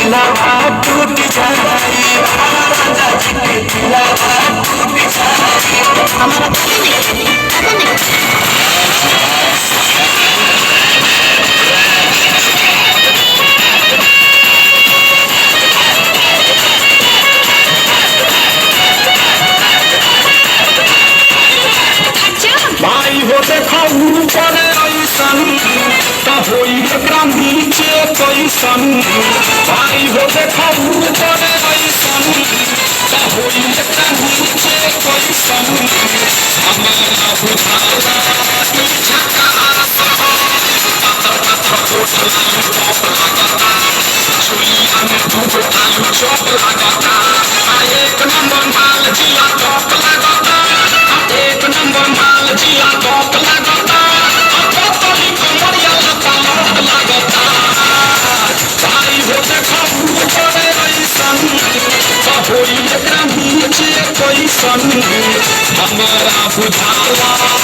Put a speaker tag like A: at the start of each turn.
A: दिलवा टूट जाई राजा जी के दिलवा टूट जाई हमारा भाई हो देखा ऊपर ऐसन होई एकरा नीचे कैसन भाई हो देखा ऊपर ऐसन होई एकरा नीचे कैसन हमारा बुझाला ई झकास पत्थर पत्थर कोठला टॉप लगाता चुलिया में धूप आलू चौक लगाता एक नंबर माल जिला टॉप लगाता एक नंबर माल जिला टॉप लगाता हमारा बुझाला